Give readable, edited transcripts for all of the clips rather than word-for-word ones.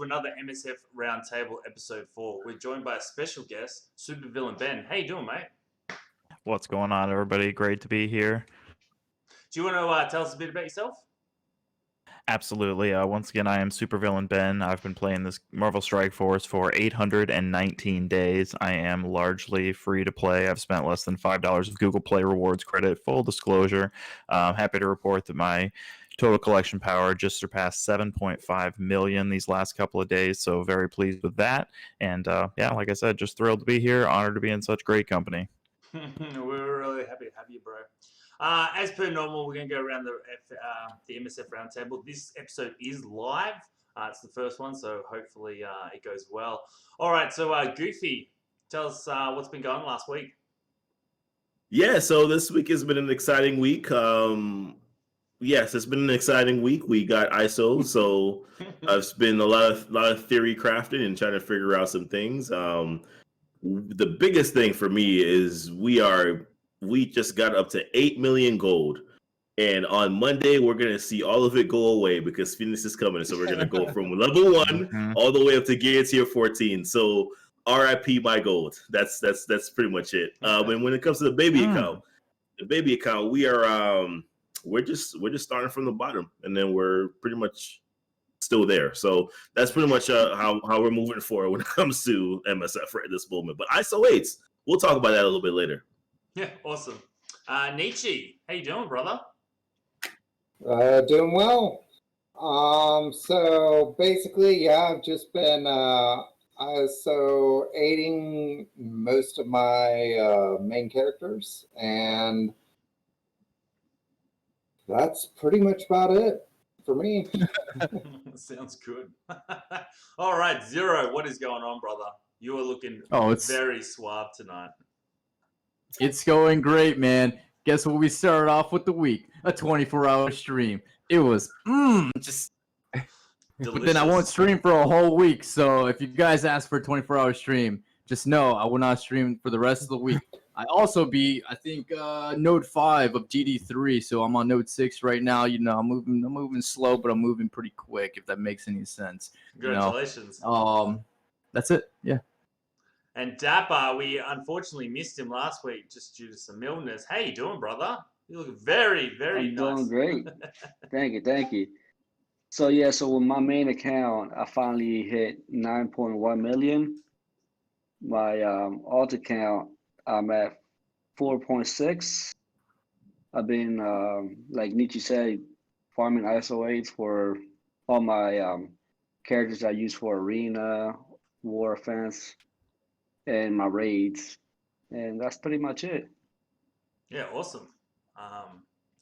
to another MSF Roundtable episode 4. We're joined by a special guest, Supervillain Ben. How you doing, mate? What's going on, everybody? Great to be here. Do you want to tell us a bit about yourself? Absolutely. Once again, I am Supervillain Ben. I've been playing this Marvel Strike Force for 819 days. I am largely free to play. I've spent less than $5 of Google Play rewards credit. Full disclosure. I'm happy to report that my total collection power just surpassed 7.5 million these last couple of days, so very pleased with that. And yeah, like I said, just thrilled to be here. Honored to be in such great company. We're really happy to have you, bro. As per normal, we're going to go around the MSF Roundtable. This episode is live. It's the first one, so hopefully it goes well. All right, so Goofy, tell us what's been going on last week. Yeah, so this week has been an exciting week. Yes, it's been an exciting week. We got ISO, so it's been a lot of theory crafting and trying to figure out some things. The biggest thing for me is we just got up to 8 million gold. And on Monday, we're going to see all of it go away because Phoenix is coming. So we're going to go from level 1 all the way up to gear tier 14. So RIP my gold. That's pretty much it. And when it comes to the baby account, we are we're just starting from the bottom, and then we're pretty much still there. So that's pretty much how we're moving forward when it comes to MSF right at this moment. But ISO 8s, we'll talk about that a little bit later. Yeah, awesome. Nietzsche, how you doing, brother? Doing well. So basically, yeah, I've just been aiding most of my main characters, and that's pretty much about it for me. Sounds good. All right, Xero, what is going on, brother? You are looking very suave tonight. It's going great, man. Guess what we started off with the week? A 24-hour stream. It was just delicious. But then I won't stream for a whole week, so if you guys ask for a 24-hour stream, just know I will not stream for the rest of the week. I also I think node 5 of GD3, so I'm on node 6 right now. You know, I'm moving slow, but I'm moving pretty quick, if that makes any sense. Congratulations. You know? That's it. Yeah. And Dapper, we unfortunately missed him last week just due to some illness. How you doing, brother? You look very, very nice. I'm doing great. Thank you. So yeah, so with my main account, I finally hit 9.1 million. My alt account, I'm at 4.6. I've been, like Nietzsche said, farming ISO 8s for all my characters I use for arena, war offense, and my raids, and that's pretty much it. Yeah, awesome.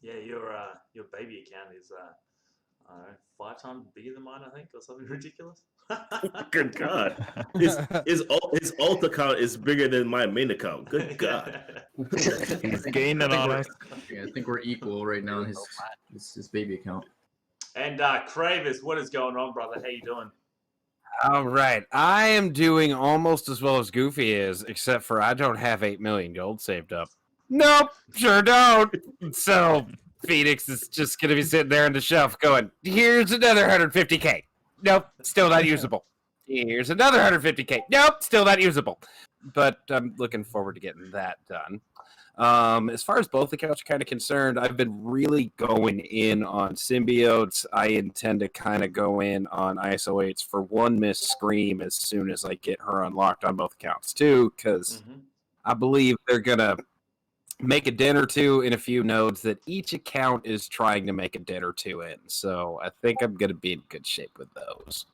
Yeah, your baby account is 5 times bigger than mine, I think, or something ridiculous. Good God, his alt account is bigger than my main account. Good God, he's gaining on us. Yeah, I think we're equal right now in his baby account. And Crayvis, what is going on, brother? How you doing? All right. I am doing almost as well as Goofy is, except for I don't have 8 million gold saved up. Nope, sure don't. So Phoenix is just going to be sitting there on the shelf going, here's another 150K. Nope, still not usable. Here's another 150K. Nope, still not usable. But I'm looking forward to getting that done. As far as both accounts are kind of concerned, I've been really going in on symbiotes. I intend to kind of go in on ISO 8s for one Miss Scream as soon as I get her unlocked on both accounts too, because I believe they're going to make a dent or two in a few nodes that each account is trying to make a dent or two in. So I think I'm going to be in good shape with those.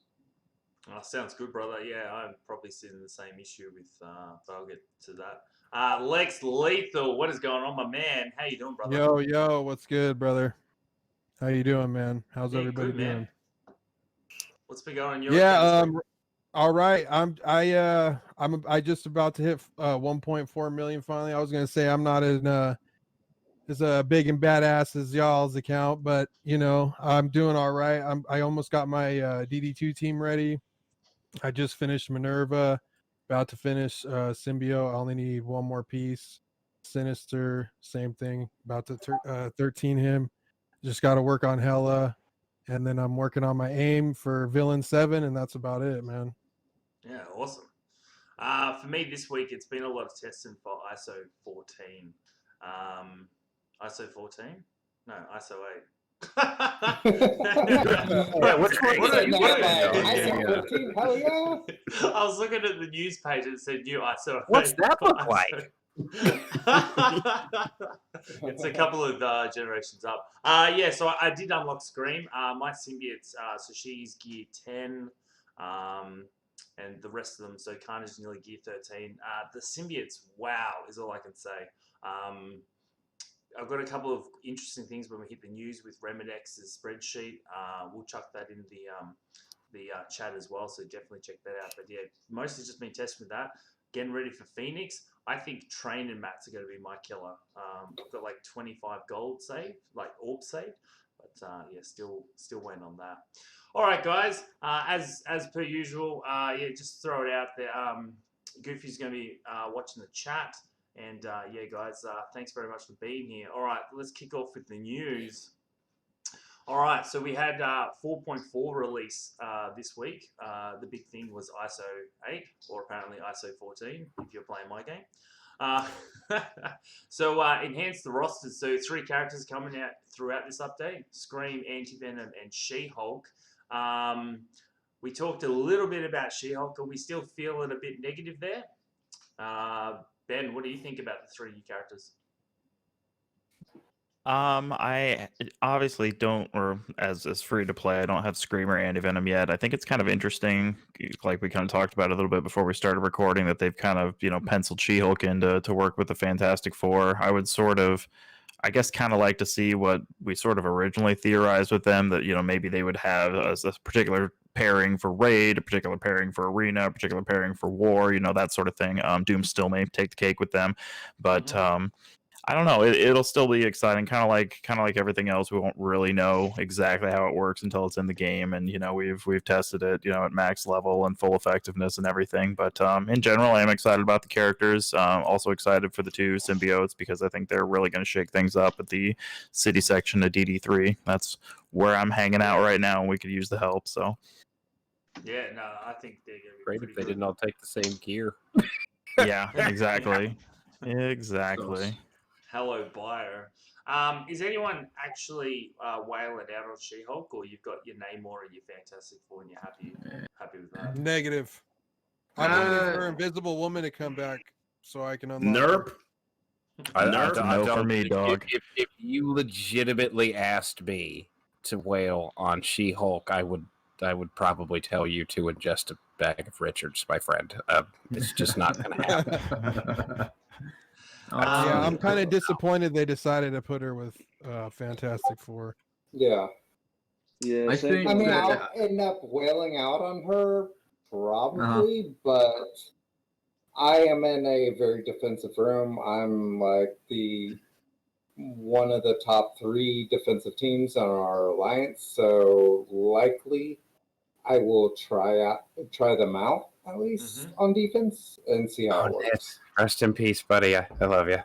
Oh, sounds good, brother. Yeah, I'm probably seeing the same issue with, but I'll get to that. Lex Lethal, what is going on, my man? How you doing, brother? Yo, what's good, brher? How you doing, man? How's everybody good, doing? Man. What's been going on in your all right. I just about to hit 1.4 million finally. I was gonna say I'm not as big and badass as y'all's account, but you know I'm doing all right. I almost got my DD2 team ready. I just finished Minerva. About to finish Symbiote. I only need one more piece. Sinister, same thing. About to 13 him. Just got to work on Hela. and then I'm working on my aim for Villain 7, and that's about it, man. Yeah, awesome. For me this week, it's been a lot of testing for ISO 14. ISO 14? No, ISO 8. Yeah, which one? What are you doing? ISO 14, hell yeah. I was looking at the news page and it said new ISO 8. What's that for look ISO. like? It's a couple of generations up. Yeah, so I did unlock Scream. My symbiotes, so she's gear 10, and the rest of them, so Carnage is nearly gear 13. The symbiotes, wow, is all I can say. I've got a couple of interesting things when we hit the news with Remanx's spreadsheet. We'll chuck that in the chat as well, so definitely check that out. But yeah, mostly just been testing with that. Getting ready for Phoenix. I think Train and Mats are going to be my killer. I've got like 25 gold saved, like orb saved, but yeah, still waiting on that. All right, guys. As per usual, yeah, just throw it out there. Goofy's going to be watching the chat. And yeah, guys, thanks very much for being here. All right, let's kick off with the news. All right, so we had 4.4 release this week. The big thing was ISO 8, or apparently ISO 14, if you're playing my game. So enhance the rosters. So 3 characters coming out throughout this update: Scream, Anti-Venom, and She-Hulk. We talked a little bit about She-Hulk. Are we still feeling a bit negative there? Ben, what do you think about the 3 new characters? I obviously don't, or as free to play, I don't have Scream or Anti-Venom yet. I think it's kind of interesting, like we kind of talked about a little bit before we started recording, that they've kind of, penciled She-Hulk in to work with the Fantastic Four. I would sort of, I guess, kind of like to see what we sort of originally theorized with them, that, maybe they would have a particular pairing for Raid, a particular pairing for Arena, a particular pairing for War, that sort of thing. Doom still may take the cake with them, but I don't know. It'll still be exciting, kind of like everything else. We won't really know exactly how it works until it's in the game, and we've tested it, at max level and full effectiveness and everything. But in general, I am excited about the characters. Also excited for the 2 symbiotes, because I think they're really going to shake things up at the city section of DD3. That's where I'm hanging out right now, and we could use the help. So Yeah, no, I think they're going to be Great pretty if they good. didn't all take the same gear. yeah, exactly, exactly. Hello, buyer. Is anyone actually wailing out on She-Hulk, or you've got your Namor and your Fantastic Four and you're happy with that? Negative. I'm waiting for Invisible Woman to come back so I can unlock her. No for me, dog. If you legitimately asked me to wail on She-Hulk, I would probably tell you to ingest a bag of Richards, my friend. It's just not going to happen. Yeah, I'm kind of disappointed they decided to put her with Fantastic Four. Yeah. Yeah, I same think I mean, here. that- I'll end up wailing out on her, probably, but I am in a very defensive room. I'm like one of the top 3 defensive teams on our alliance, so likely I will try them out at least on defense and see how it works. Rest in peace, buddy. I love you.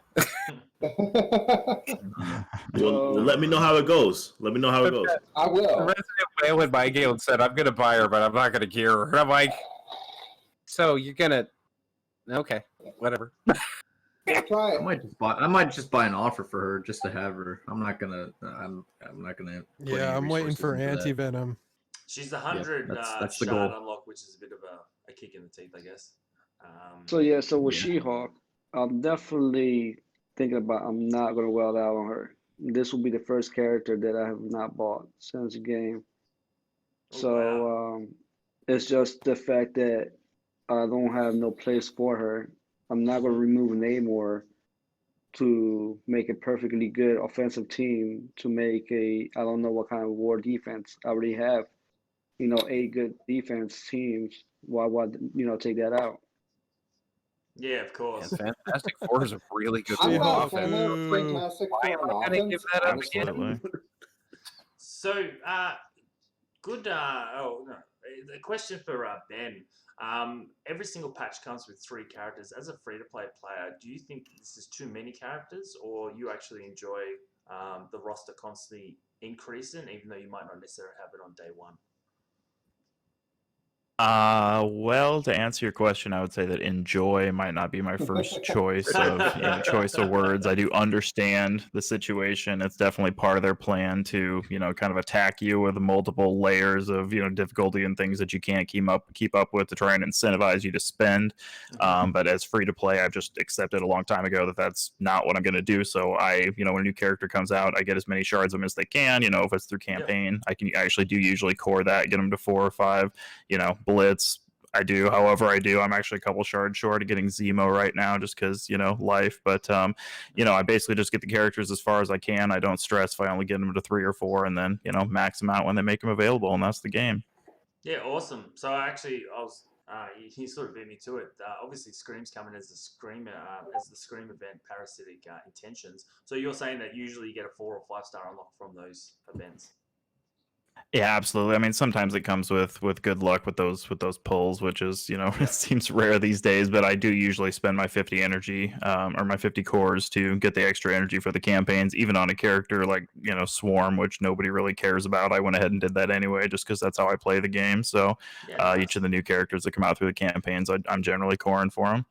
Well, let me know how it goes. I will. The resident whale in my guild said, I'm going to buy her, but I'm not going to gear her. And I'm like, so you're going to... Okay, whatever. I'll try it. I might just buy an offer for her just to have her. I'm not gonna. put Yeah, any I'm waiting resources for into that. Anti-Venom. She's the 100 that's the shard goal. unlock, which is a bit of a kick in the teeth, I guess. So with Yeah. She-Hulk, I'm definitely thinking about. I'm not gonna weld out on her. This will be the first character that I have not bought since the game. Oh, So wow. it's just the fact that I don't have no place for her. I'm not gonna remove Namor to make a perfectly good offensive team to make I don't know what kind of war defense. I already have, 8 good defense teams. Why take that out? Yeah, of course. And Fantastic Four is a really good I'm war not a offense. fan of Fantastic Why Four am I on gonna give offense. that up honestly. Absolutely. So, good. Oh no, a question for Ben. Every single patch comes with 3 characters. As a free-to-play player, do you think this is too many characters, or you actually enjoy the roster constantly increasing, even though you might not necessarily have it on day one? Well, to answer your question, I would say that enjoy might not be my first choice of words. I do understand the situation. It's definitely part of their plan to, kind of attack you with multiple layers of, difficulty and things that you can't keep up with to try and incentivize you to spend. But as free to play, I've just accepted a long time ago that that's not what I'm going to do. So when a new character comes out, I get as many shards of them as they can. If it's through campaign, I actually do usually core that, get them to 4 or 5, Blitz. I do, however, I'm actually a couple shards short of getting Zemo right now, just because life. But I basically just get the characters as far as I can. I don't stress if I only get them to 3 or 4, and then max them out when they make them available, and that's the game. Yeah, awesome. So actually, I was you sort of beat me to it. Obviously, Scream's coming as the Scream event, Parasitic Intentions. So you're saying that usually you get a 4 or 5 star unlock from those events. Yeah, absolutely. I mean, sometimes it comes with good luck with those pulls, which is it seems rare these days. But I do usually spend my 50 energy or my 50 cores to get the extra energy for the campaigns, even on a character like Swarm, which nobody really cares about. I went ahead and did that anyway, just because that's how I play the game. So each of the new characters that come out through the campaigns, I'm generally coring for them.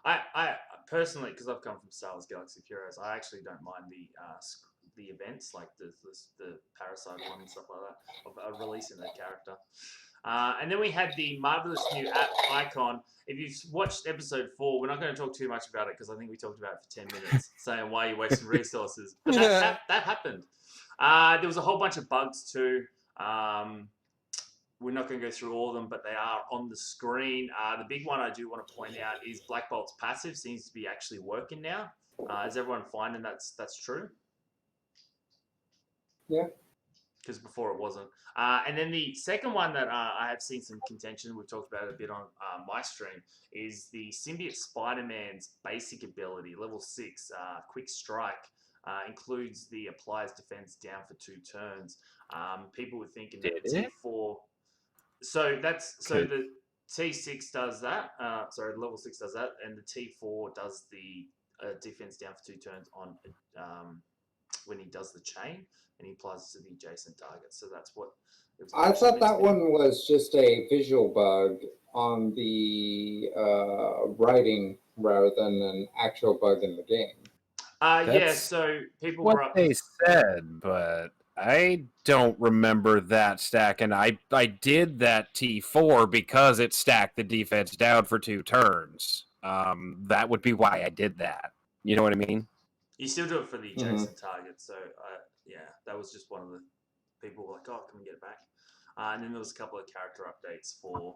I personally, because I've come from Star Wars Galaxy of Heroes, I actually don't mind the events like the Parasite one and stuff like that of releasing that character. And then we had the marvelous new app icon. If you've watched episode 4, we're not going to talk too much about it because I think we talked about it for 10 minutes, saying why you're wasting resources. But that happened. There was a whole bunch of bugs too. We're not going to go through all of them, but they are on the screen. The big one I do want to point out is Black Bolt's passive seems to be actually working now. Is everyone finding that's true? Yeah. Because before it wasn't. And then the second one that I have seen some contention, we've talked about it a bit on my stream, is the Symbiote Spider-Man's basic ability, level 6, Quick Strike, includes the applies defense down for 2 turns. People were thinking that T4... So the T6 does that. Level 6 does that, and the T4 does the defense down for 2 turns on when he does the chain, and he applies it to the adjacent target. So that's what. I thought that one was just a visual bug on the writing rather than an actual bug in the game. So people what were up. They said, but I don't remember that stack, and I did that T4 because it stacked the defense down for 2 turns. That would be why I did that. You know what I mean? You still do it for the adjacent target, so that was just one of the people were like, "Oh, can we get it back?" And then there was a couple of character updates for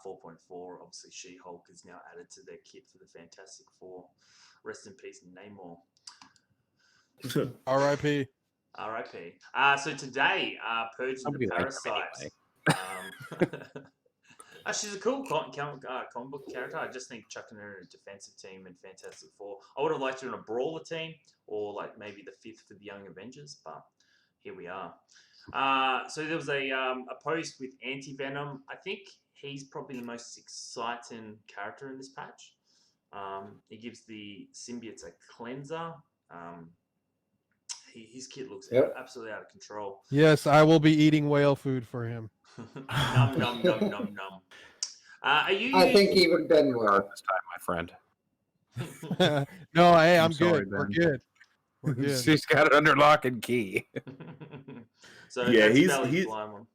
4.4. Obviously, She-Hulk is now added to their kit for the Fantastic Four. Rest in peace, Namor. R.I.P. R.I.P. So today, Purging the Parasite. She's a cool comic book character. I just think chucking her in a defensive team in Fantastic Four. I would have liked her in a brawler team, or like maybe the 5th for the Young Avengers, but here we are. So there was a post with Anti-Venom. I think he's probably the most exciting character in this patch. He gives the symbiotes a cleanser. His kit looks absolutely out of control. Yes, I will be eating whale food for him. Nom nom nom nom nom. I think even Ben will. This time, my friend. No, hey, I'm sorry, good. Ben. We're good. We're good. She's got it under lock and key. So Yeah, that's he's blind one.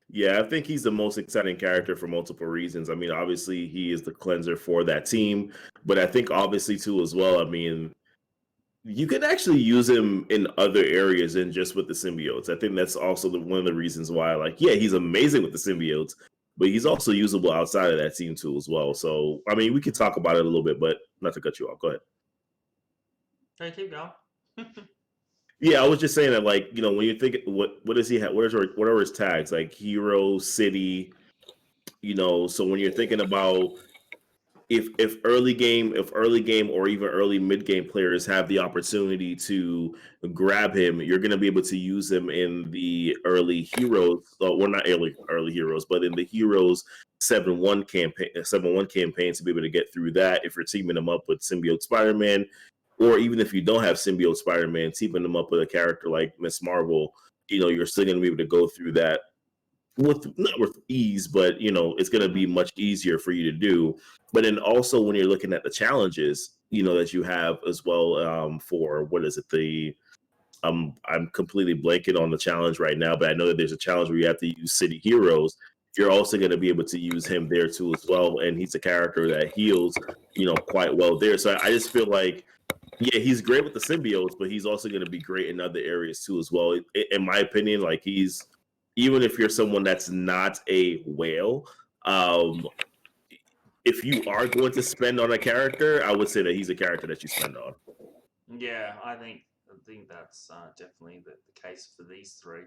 Yeah, I think he's the most exciting character for multiple reasons. I mean, obviously he is the cleanser for that team, but I think obviously too as well. I mean, you can actually use him in other areas than just with the symbiotes. I think that's also one of the reasons why, like, yeah, he's amazing with the symbiotes, but he's also usable outside of that team too as well. So, I mean, we could talk about it a little bit, but not to cut you off. Go ahead. Hey, keep going. Yeah, I was just saying that, like, when you think, what does he have? What are his tags? Like hero, city, so when you're thinking about if early game or even early mid game players have the opportunity to grab him, you're going to be able to use him in the early heroes. Well, not early heroes, but in the heroes 7-1 campaign to be able to get through that. If you're teaming him up with Symbiote Spider-Man, or even if you don't have symbiote Spider-Man, teaming them up with a character like Miss Marvel, you're still going to be able to go through that not with ease, but it's going to be much easier for you to do. But then also when you're looking at the challenges, that you have as well, for what is it? I'm completely blanking on the challenge right now, but I know that there's a challenge where you have to use city heroes. You're also going to be able to use him there too as well, and he's a character that heals, quite well there. So I just feel like, yeah, he's great with the symbiotes, but he's also going to be great in other areas too as well. In my opinion, like he's, even if you're someone that's not a whale, if you are going to spend on a character, I would say that he's a character that you spend on. Yeah, I think that's definitely the case for these three.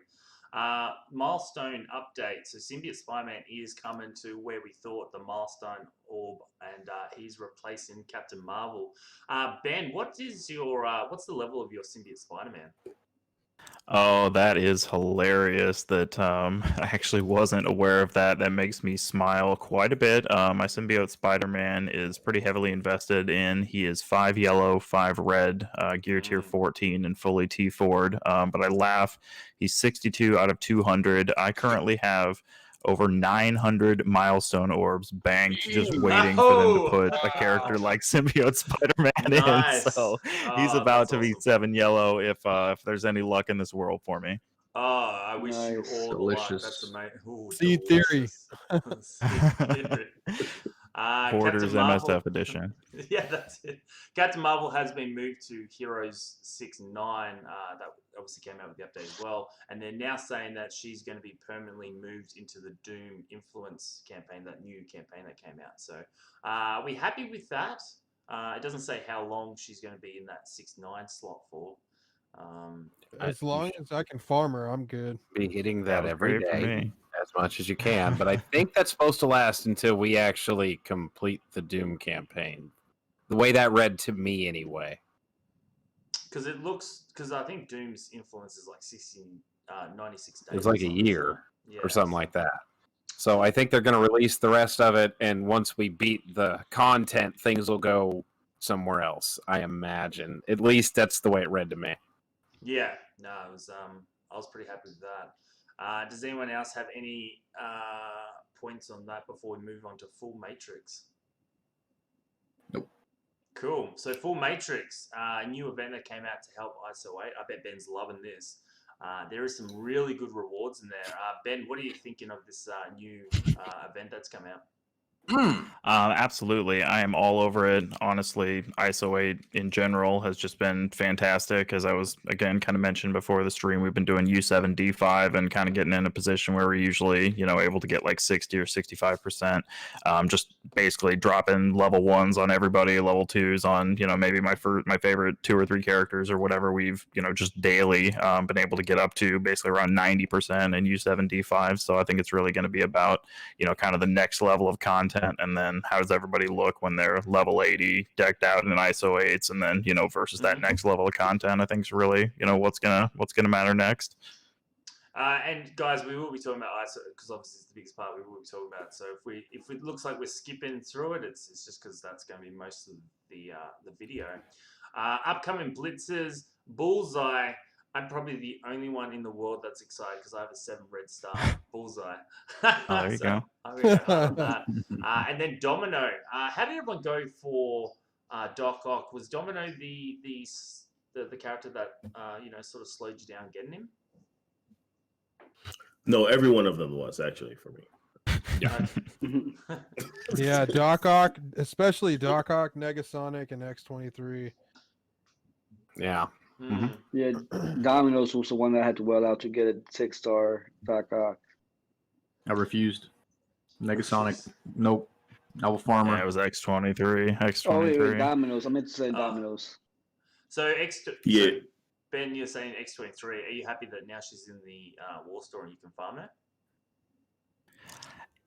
Milestone update. So Symbiote Spider-Man is coming to where we thought, the Milestone Orb, and he's replacing Captain Marvel. Ben, what's the level of your Symbiote Spider-Man? Oh, that is hilarious that I actually wasn't aware of that. That makes me smile quite a bit. My symbiote Spider-Man is pretty heavily invested in. He is 5 yellow, 5 red, gear tier 14, and fully T4'd. But I laugh. He's 62 out of 200. I currently have over 900 milestone orbs banked, just waiting for them to put a character like symbiote Spider-Man Nice. in. So he's Oh, about that's to be awesome. 7 yellow if there's any luck in this world for me. Oh, I wish you Nice. all Delicious. the luck. That's amazing. Ooh, Seed theory. delicious. Seed theory. Porter's Captain Marvel. MSF edition. Yeah, that's it. Captain Marvel has been moved to Heroes 6-9. That obviously came out with the update as well. And they're now saying that she's going to be permanently moved into the Doom Influence campaign, that new campaign that came out. So are we happy with that? It doesn't say how long she's going to be in that 6-9 slot for. As long as I can farm her, I'm good. Be hitting That that was every great for day me. as much as you can. But I think that's supposed to last until we actually complete the Doom campaign. The way that read to me, anyway. Because I think Doom's influence is like 96 days. It was like or a something, year so, or something like that. So I think they're going to release the rest of it, and once we beat the content, things will go somewhere else, I imagine. At least that's the way it read to me. Yeah, no, it was. I was pretty happy with that. Does anyone else have any points on that before we move on to Full Matrix? Nope. Cool. So Full Matrix, a new event that came out to help ISO 8. I bet Ben's loving this. There is some really good rewards in there. Ben, what are you thinking of this new event that's come out? Absolutely. I am all over it. Honestly, ISO 8 in general has just been fantastic. As I was, again, kind of mentioned before the stream, we've been doing U7, D5 and kind of getting in a position where we're usually, able to get like 60 or 65%. Just basically dropping level 1s on everybody, level 2s on, maybe my favorite 2 or 3 characters or whatever we've, just daily been able to get up to basically around 90% in U7, D5. So I think it's really going to be about, kind of the next level of content. And then how does everybody look when they're level 80 decked out in ISO 8s, and then versus that next level of content, I think is really what's gonna matter next. And guys, we will be talking about ISO because obviously it's the biggest part we will be talking about. So if it looks like we're skipping through it, it's just because that's going to be most of the video. Upcoming blitzes, Bullseye. I'm probably the only one in the world that's excited because I have a 7 red star. Bullseye. Oh, there you go. I'm going to go hard on that. And then Domino. How did everyone go for Doc Ock? Was Domino the character that sort of slowed you down getting him? No, every one of them was actually for me. Yeah, Doc Ock, especially Doc Ock, Negasonic, and X-23. Yeah. Mm. Yeah, Domino's was the one that I had to well out to get a 6-star Doc Ock. I refused. Negasonic, nope. I will farmer. Yeah, it was X23. X23. Oh, wait, Domino's. I meant to say Domino's. So Yeah. Ben, you're saying X23. Are you happy that now she's in the War Store and you can farm it?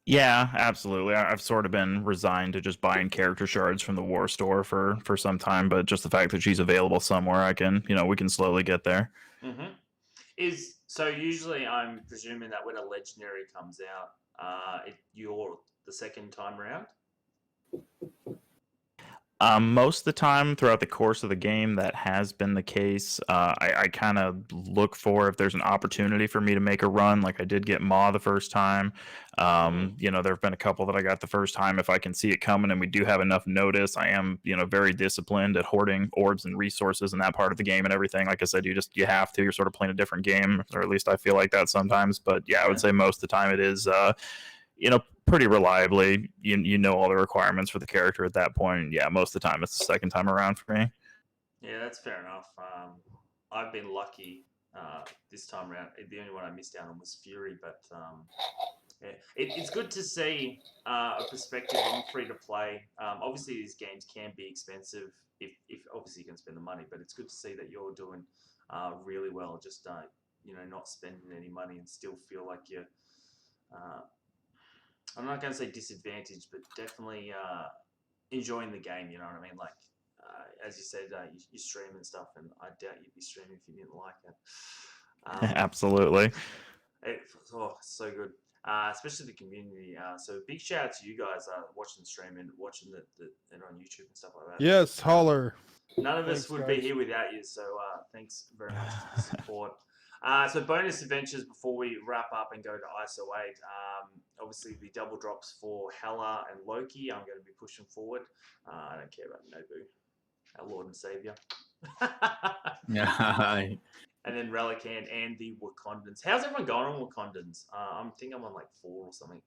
Yeah, absolutely. I've sort of been resigned to just buying character shards from the War Store for some time, but just the fact that she's available somewhere, I can, we can slowly get there. Mm-hmm. So usually I'm presuming that when a legendary comes out, you're the second time around? Most of the time throughout the course of the game, that has been the case. I kind of look for if there's an opportunity for me to make a run. Like I did get Maw the first time. You know, there have been a couple that I got the first time. If I can see it coming and we do have enough notice, I am, you know, very disciplined at hoarding orbs and resources in that part of the game and everything. Like I said, you have to. You're sort of playing a different game, or at least I feel like that sometimes. But yeah, I would say most of the time it is. You know, pretty reliably, you know all the requirements for the character at that point. And yeah, most of the time it's the second time around for me. Yeah, that's fair enough. I've been lucky this time around. The only one I missed out on was Fury, but yeah, it's good to see a perspective on free to play. Obviously, these games can be expensive if obviously you can spend the money, but it's good to see that you're doing really well. Just you know, not spending any money and still feel like you're. I'm not going to say disadvantaged, but definitely enjoying the game. You know what I mean? Like, as you said, you stream and stuff, and I doubt you'd be streaming if you didn't like it. Absolutely. So good. Especially the community. So big shout out to you guys watching the stream and watching it on YouTube and stuff like that. Yes, holler. None of Thanks, us would guys. be here without you. So thanks very much for the support. So bonus adventures before we wrap up and go to ISO 8. Obviously the double drops for Hela and Loki. I'm going to be pushing forward. I don't care about Nobu, our Lord and Savior. Yeah. And then Relican and the Wakandans. How's everyone going on Wakandans? I think I'm on like 4 or something.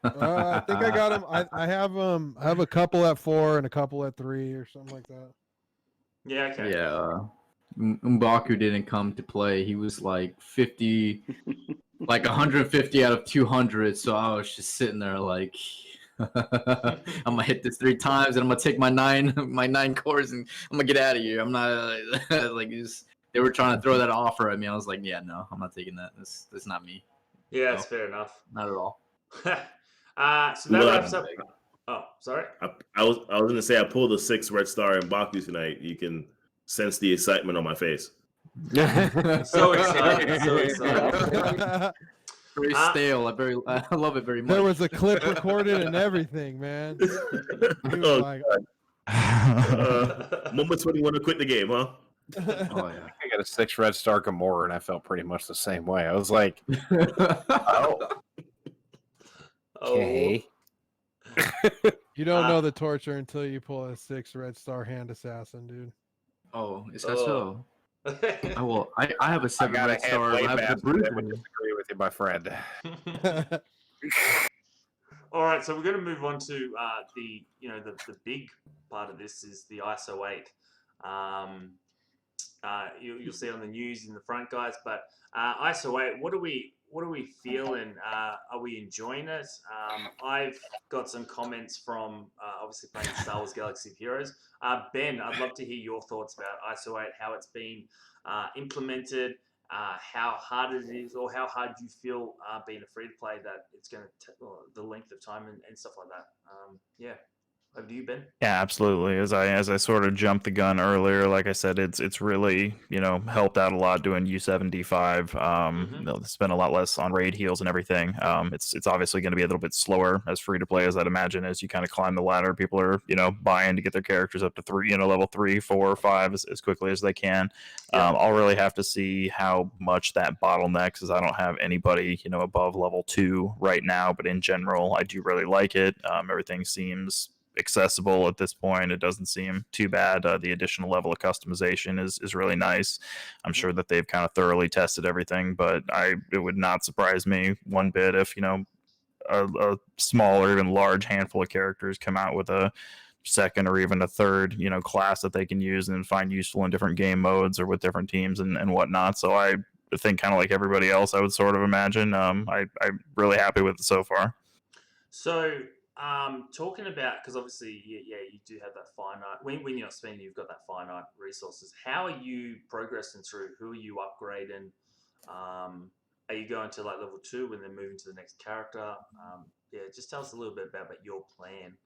I think I got him. I have a couple at 4 and a couple at 3 or something like that. Yeah. Okay. Yeah. M'Baku didn't come to play. He was like 50, like 150 out of 200. So I was just sitting there like, I'm gonna hit this 3 times and I'm gonna take my 9 cores and I'm gonna get out of here. I'm not like they were trying to throw that offer at me. I was like, yeah, no, I'm not taking that. That's not me. Yeah, No. that's fair enough. Not at all. So that wraps up. Oh, sorry. I was gonna say I pulled a 6 red star in Baku tonight. You can sense the excitement on my face. So excited. So excited. Very stale. I love it very much. There was a clip recorded and everything, man. He was like, Moments when you want to quit the game, huh? Oh yeah. I got a 6 red star Gamora, and I felt pretty much the same way. I was like, oh, okay. You don't know the torture until you pull a 6 red star hand assassin, dude. Oh, is that so? I have a 7 got a red star. way I have the faster bruiser. than I disagree with you, my friend. All right, so we're going to move on to the big part of this is the ISO 8. You'll see on the news in the front, guys. But ISO 8, what are we feeling? Are we enjoying it? I've got some comments from obviously playing Star Wars Galaxy of Heroes. Ben, I'd love to hear your thoughts about ISO 8, how it's been implemented, how hard it is, or how hard you feel being a free-to-play that it's going to the length of time and stuff like that. Yeah. Over to you, Ben. Yeah, absolutely. As I sort of jumped the gun earlier, like I said, it's really, you know, helped out a lot doing U7 D5. You know, spend a lot less on raid heals and everything. It's obviously going to be a little bit slower as free to play as I'd imagine as you kind of climb the ladder. People are, you know, buying to get their characters up to 3, you know, level 3, 4, 5 as quickly as they can. I'll really have to see how much that bottlenecks, as I don't have anybody, you know, above level 2 right now. But in general, I do really like it. Everything seems accessible at this point. It doesn't seem too bad. The additional level of customization is really nice. I'm sure that they've kind of thoroughly tested everything, but it would not surprise me one bit if, you know, a small or even large handful of characters come out with a second or even a third, you know, class that they can use and find useful in different game modes or with different teams and whatnot. So I think kind of like everybody else, I would sort of imagine. I'm really happy with it so far. So talking about, because obviously, you do have that finite, when you're not spending, you've got that finite resources. How are you progressing through? Who are you upgrading? Are you going to like level 2 and then moving to the next character? Just tell us a little bit about your plan.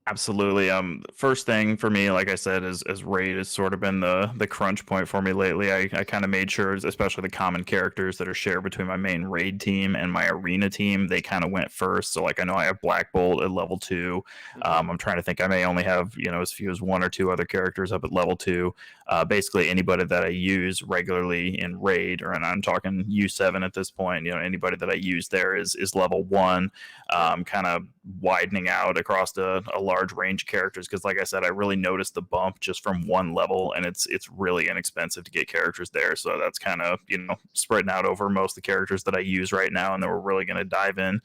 Absolutely. First thing for me, like I said, is raid has sort of been the crunch point for me lately. I kind of made sure, especially the common characters that are shared between my main raid team and my arena team, they kind of went first. So like I know I have Black Bolt at level 2. I'm trying to think. I may only have as few as 1 or 2 other characters up at level 2. Basically anybody that I use regularly in raid, and I'm talking U7 at this point. Anybody that I use there is level 1. Kind of widening out across a large range of characters, because like I said, I really noticed the bump just from 1 level, and it's really inexpensive to get characters there. So that's kind of spreading out over most of the characters that I use right now, and then we're really going to dive in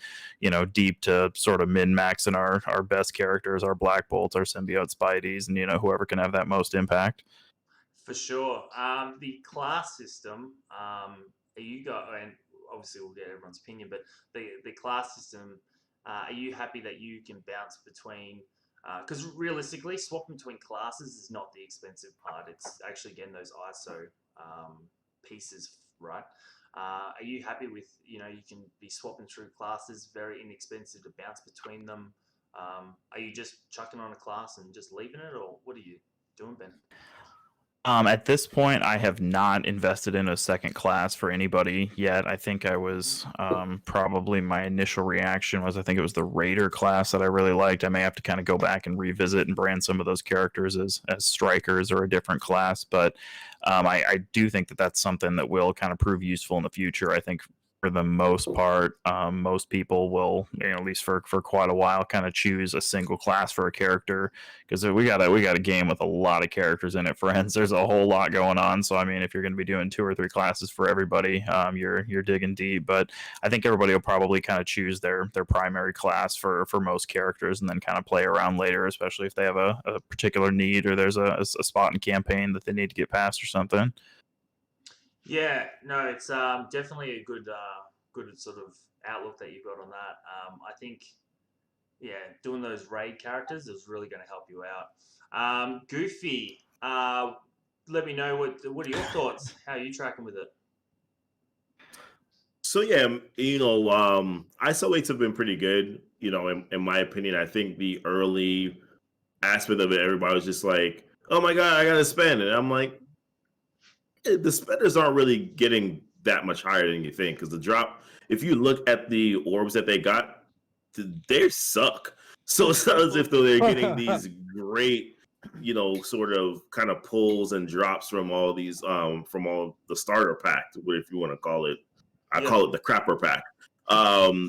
deep to sort of min-max in our best characters, our Black Bolts, our Symbiote Spideys, and whoever can have that most impact. For sure. The class system, you got, and obviously we'll get everyone's opinion, but the class system, are you happy that you can bounce between, because realistically, swapping between classes is not the expensive part. It's actually getting those ISO pieces right. Are you happy with, you can be swapping through classes, very inexpensive to bounce between them? Are you just chucking on a class and just leaving it, or what are you doing, Ben? At this point, I have not invested in a second class for anybody yet. I think I was probably my initial reaction was I think it was the Raider class that I really liked. I may have to kind of go back and revisit and brand some of those characters as strikers or a different class. But I do think that that's something that will kind of prove useful in the future. I think for the most part, most people will, at least for quite a while, kind of choose a single class for a character, because we got a game with a lot of characters in it, friends. There's a whole lot going on. So I mean, if you're going to be doing 2 or 3 classes for everybody, you're digging deep. But I think everybody will probably kind of choose their primary class for most characters, and then kind of play around later, especially if they have a particular need, or there's a spot in campaign that they need to get past or something. Yeah, no, it's definitely a good sort of outlook that you got on that. I think, yeah, doing those raid characters is really going to help you out. Goofy, let me know what are your thoughts? How are you tracking with it? So yeah, ISO 8s have been pretty good. In my opinion, I think the early aspect of it, everybody was just like, "Oh my god, I gotta spend," and I'm like, the spenders aren't really getting that much higher than you think, because the drop, if you look at the orbs that they got, they suck. So it's not as if though they're getting these great, sort of kind of pulls and drops from all these, from all the starter pack, if you want to call it. I call it the crapper pack.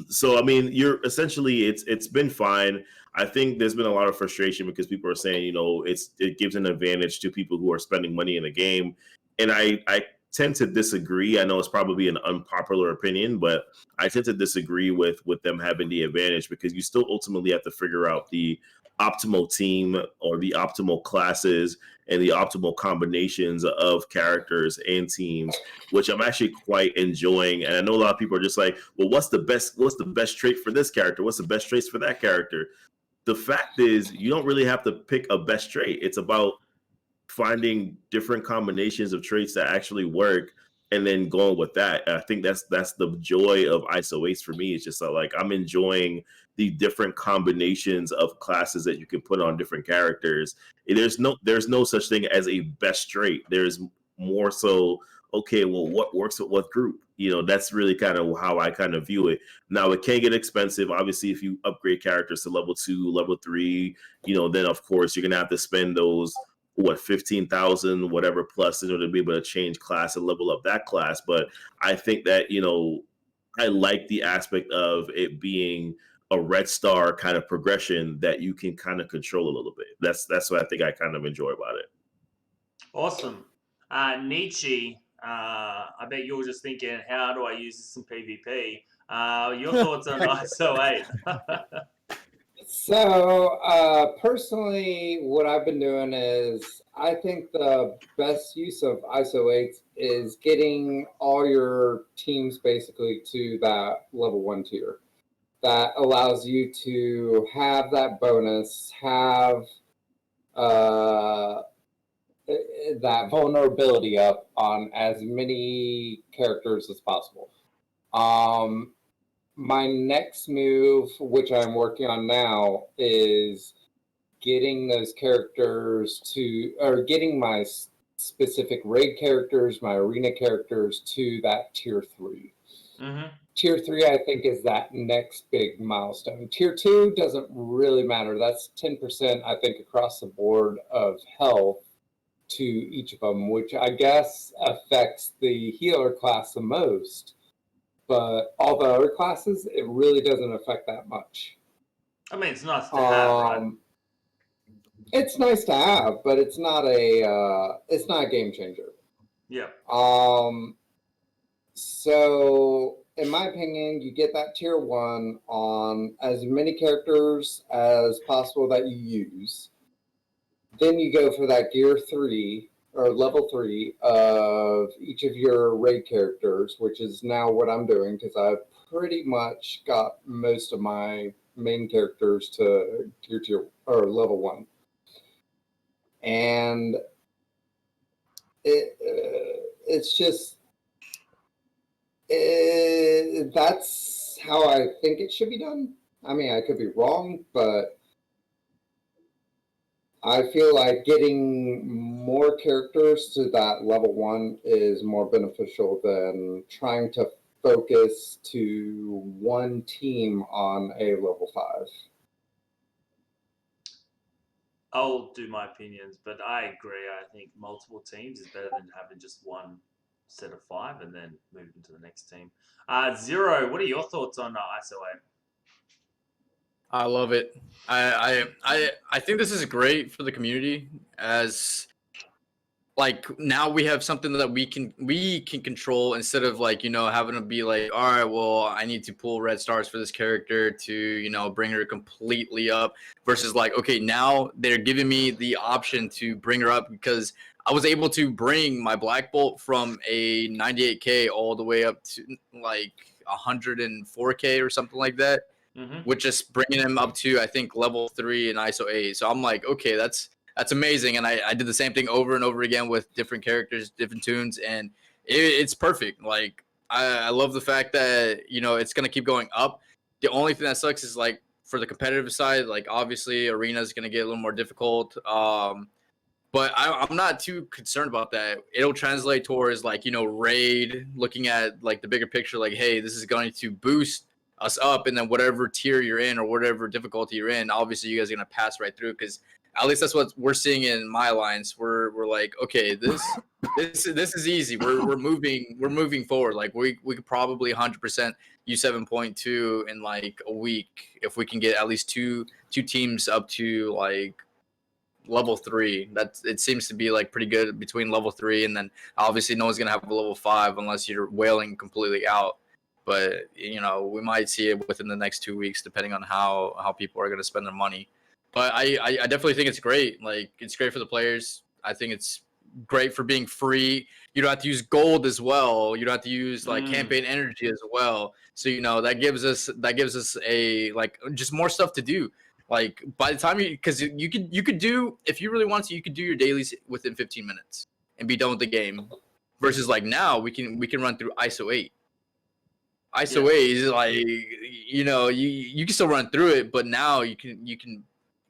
So I mean, you're essentially, it's been fine. I think there's been a lot of frustration because people are saying, it gives an advantage to people who are spending money in the game. And I tend to disagree. I know it's probably an unpopular opinion, but I tend to disagree with them having the advantage, because you still ultimately have to figure out the optimal team or the optimal classes and the optimal combinations of characters and teams, which I'm actually quite enjoying. And I know a lot of people are just like, well, what's the best trait for this character? What's the best traits for that character? The fact is, you don't really have to pick a best trait. It's about finding different combinations of traits that actually work and then going with that. And I think that's the joy of ISO 8s for me. It's just like I'm enjoying the different combinations of classes that you can put on different characters. There's no such thing as a best trait. There's more so, okay, well, what works with what group? That's really kind of how I kind of view it. Now, it can get expensive. Obviously, if you upgrade characters to level 2, level 3, then of course you're gonna have to spend those 15,000 whatever plus in order to be able to change class and level up that class. But I think that I like the aspect of it being a red star kind of progression that you can kind of control a little bit. That's what I think I kind of enjoy about it. Awesome. Nietzsche, I bet you were just thinking, how do I use this in PvP? Your thoughts on ISO 8? So, personally, what I've been doing is I think the best use of ISO 8 is getting all your teams basically to that level 1 tier. That allows you to have that bonus, have that vulnerability up on as many characters as possible. My next move, which I'm working on now, is getting those characters or getting my specific raid characters, my arena characters to that tier 3. Mm-hmm. Tier 3, I think, is that next big milestone. Tier 2 doesn't really matter. That's 10%, I think, across the board of health to each of them, which I guess affects the healer class the most. But all the other classes, it really doesn't affect that much. I mean, it's nice to have, right? It's nice to have, but it's not a game changer. Yeah. So in my opinion, you get that tier 1 on as many characters as possible that you use. Then you go for that gear 3 or level 3 of each of your raid characters, which is now what I'm doing because I've pretty much got most of my main characters to tier or level 1. And it's just that's how I think it should be done. I mean, I could be wrong, but I feel like getting more characters to that level 1 is more beneficial than trying to focus to one team on a level 5. I'll do my opinions, but I agree. I think multiple teams is better than having just one set of 5 and then moving to the next team. Xero, what are your thoughts on ISO 8? I love it. I think this is great for the community, as like now we have something that we can control, instead of like, you know, having to be like, all right, well, I need to pull red stars for this character to, you know, bring her completely up, versus like, okay, now they're giving me the option to bring her up, because I was able to bring my Black Bolt from a 98k all the way up to like 104k or something like that. Mm-hmm. With just bringing him up to, I think, level 3 in ISO 8. So I'm like, okay, that's amazing. And I did the same thing over and over again with different characters, different tunes, and it's perfect. Like, I love the fact that, you know, it's going to keep going up. The only thing that sucks is, like, for the competitive side, like, obviously, Arena is going to get a little more difficult. But I'm not too concerned about that. It'll translate towards, like, you know, raid, looking at, like, the bigger picture, like, hey, this is going to boost us up, and then whatever tier you're in or whatever difficulty you're in, obviously you guys are going to pass right through, because at least that's what we're seeing in my alliance. We're like, okay, this is easy. We're moving forward. Like, we could probably 100% use 7.2 in like a week if we can get at least two teams up to like level 3. It seems to be like pretty good between level 3, and then obviously no one's gonna have a level 5 unless you're whaling completely out. But, you know, we might see it within the next 2 weeks, depending on how people are going to spend their money. But I definitely think it's great. Like, it's great for the players. I think it's great for being free. You don't have to use gold as well. You don't have to use like campaign energy as well. So, you know, that gives us a like just more stuff to do. Like, by the time because you could do, if you really want to, you could do your dailies within 15 minutes and be done with the game. Versus like now we can run through ISO 8. ISO 8 is like, you know, you can still run through it, but now you can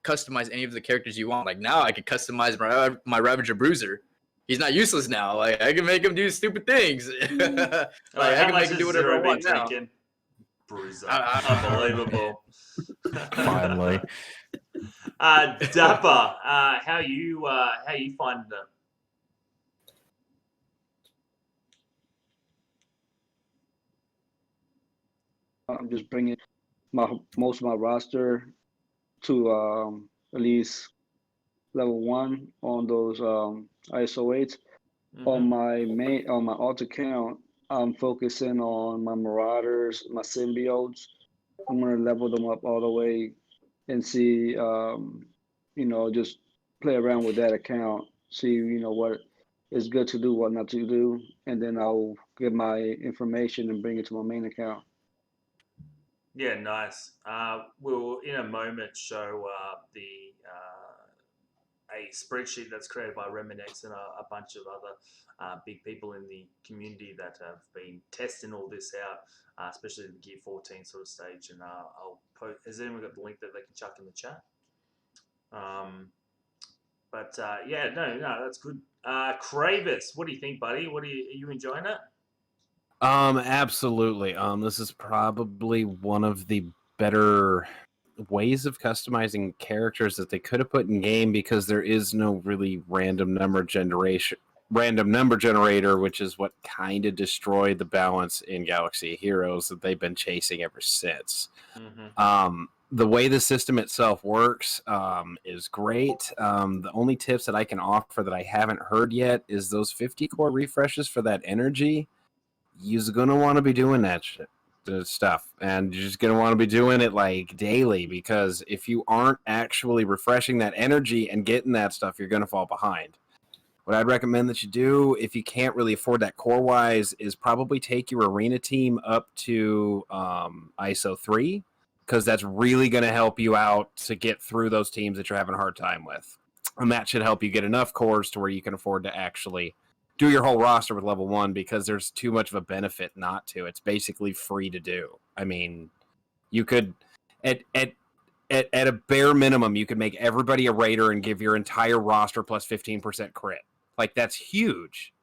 customize any of the characters you want. Like, now I could customize my Ravager Bruiser. He's not useless now. Like, I can make him do stupid things. Like, I can make him do whatever I want now. Bruiser, unbelievable. Finally. Dapper, how you finding it? I'm just bringing most of my roster to at least level 1 on those ISO 8s. Mm-hmm. On my alt account, I'm focusing on my Marauders, my Symbiotes. I'm gonna level them up all the way and see, you know, just play around with that account, see, you know, what is good to do, what not to do, and then I'll get my information and bring it to my main account. Yeah, nice. We'll in a moment show a spreadsheet that's created by Remanx and a bunch of other big people in the community that have been testing all this out, especially the Gear 14 sort of stage. And I'll post. Has anyone got the link that they can chuck in the chat? Yeah, no, that's good. Crayvis, what do you think, buddy? Are you enjoying it? Absolutely. This is probably one of the better ways of customizing characters that they could have put in game, because there is no really random number generator, which is what kind of destroyed the balance in Galaxy Heroes that they've been chasing ever since. The way the system itself works is great. The only tips that I can offer that I haven't heard yet is those 50 core refreshes for that energy. You're going to want to be doing that stuff, and you're just going to want to be doing it like daily, because if you aren't actually refreshing that energy and getting that stuff, you're going to fall behind. What I'd recommend that you do, if you can't really afford that core-wise, is probably take your arena team up to ISO 3, because that's really going to help you out to get through those teams that you're having a hard time with. And that should help you get enough cores to where you can afford to actually do your whole roster with level 1, because there's too much of a benefit not to. It's basically free to do. I mean, you could, at a bare minimum, you could make everybody a raider and give your entire roster plus 15% crit. Like, that's huge.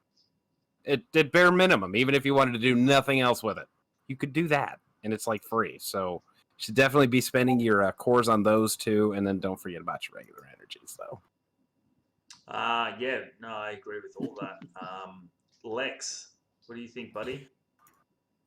At bare minimum, even if you wanted to do nothing else with it, you could do that, and it's like free. So you should definitely be spending your cores on those two, and then don't forget about your regular energies, though. Yeah, no, I agree with all that. Lex, what do you think, buddy?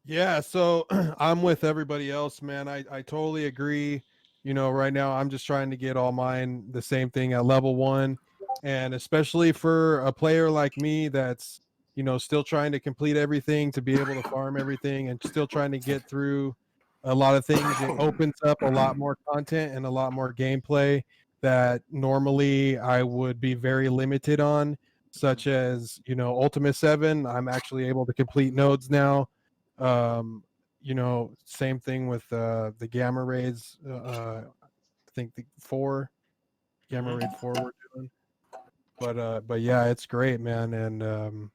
Yeah, so I'm with everybody else, man. I totally agree. You know, right now I'm just trying to get all mine the same thing at level 1. And especially for a player like me that's, you know, still trying to complete everything, to be able to farm everything and still trying to get through a lot of things, it opens up a lot more content and a lot more gameplay that normally I would be very limited on, such as, you know, Ultimate 7. I'm actually able to complete nodes now. You know, same thing with the gamma raids. I think the 4 gamma raid 4 we're doing. But yeah, it's great, man. And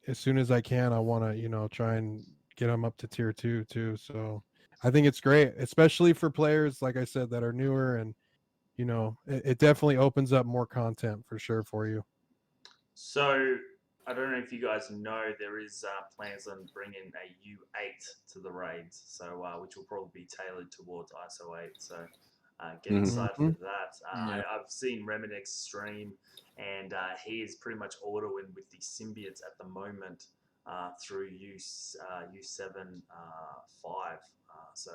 as soon as I can, I want to, you know, try and get them up to tier 2 too. So I think it's great, especially for players, like I said, that are newer, and you know, it definitely opens up more content for sure for you. So I don't know if you guys know, there is plans on bringing a U8 to the raids, so which will probably be tailored towards ISO 8. So get excited for that. I've seen Remanx stream, and he is pretty much autoing with the symbiotes at the moment through U7 5. So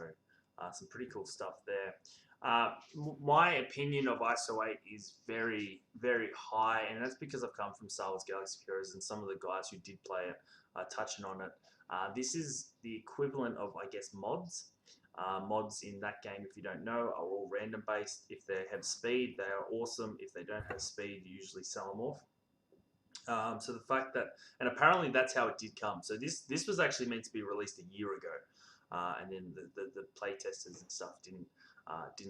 some pretty cool stuff there. My opinion of ISO 8 is very, very high, and that's because I've come from Star Wars Galaxy Heroes, and some of the guys who did play it are touching on it. This is the equivalent of, I guess, mods. Mods in that game, if you don't know, are all random based. If they have speed, they are awesome. If they don't have speed, you usually sell them off. So the fact that, and apparently that's how it did come. So this was actually meant to be released a year ago, and then the play testers and stuff didn't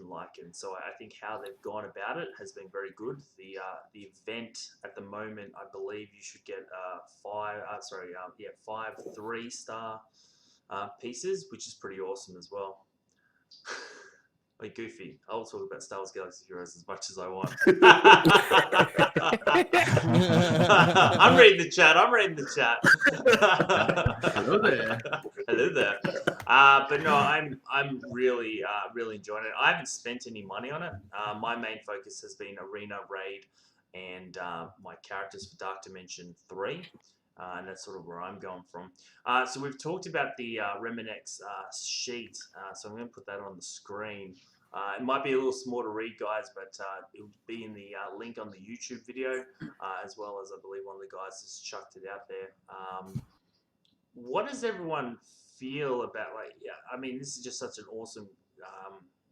like it. And so I think how they've gone about it has been very good. The event at the moment, I believe you should get 5 3-star pieces, which is pretty awesome as well. Like Goofy, I'll talk about Star Wars Galaxy Heroes as much as I want. I'm reading the chat. Hello there. Hello there. But no, I'm really enjoying it. I haven't spent any money on it. My main focus has been Arena, Raid, and my characters for Dark Dimension 3. And that's sort of where I'm going from. So we've talked about the Remanx sheet. So I'm going to put that on the screen. It might be a little small to read, guys, but it'll be in the link on the YouTube video, as well as I believe one of the guys has chucked it out there. What does everyone feel about, like, I mean, this is just such an awesome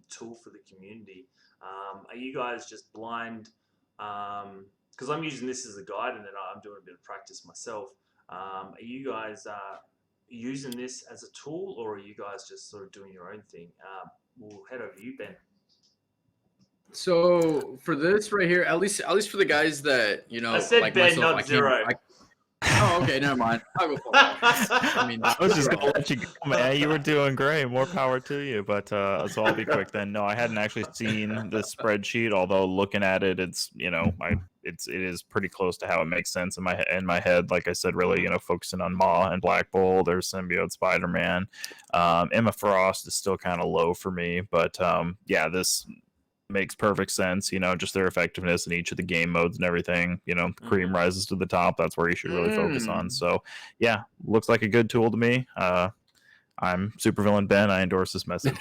tool for the community. Are you guys just blind? Because I'm using this as a guide, and then I'm doing a bit of practice myself. Are you guys using this as a tool, or are you guys just sort of doing your own thing? We'll head over to you, Ben. So for this right here, at least for the guys that, you know, I said like Ben, myself, not Xero. Oh, okay, never mind. I'll go for it. I mean, I was just gonna let you go, man. You were doing great. More power to you. But so I'll be quick then. No, I hadn't actually seen the spreadsheet. Although looking at it, it's it is pretty close to how it makes sense in my head. Like I said, really focusing on Maw and Black Bolt. There's Symbiote, Spider-Man. Emma Frost is still kind of low for me, but yeah, this makes perfect sense, just their effectiveness in each of the game modes and everything. Cream rises to the top. That's where you should really focus on. So yeah, looks like a good tool to me. I'm Supervillain Ben. I endorse this message.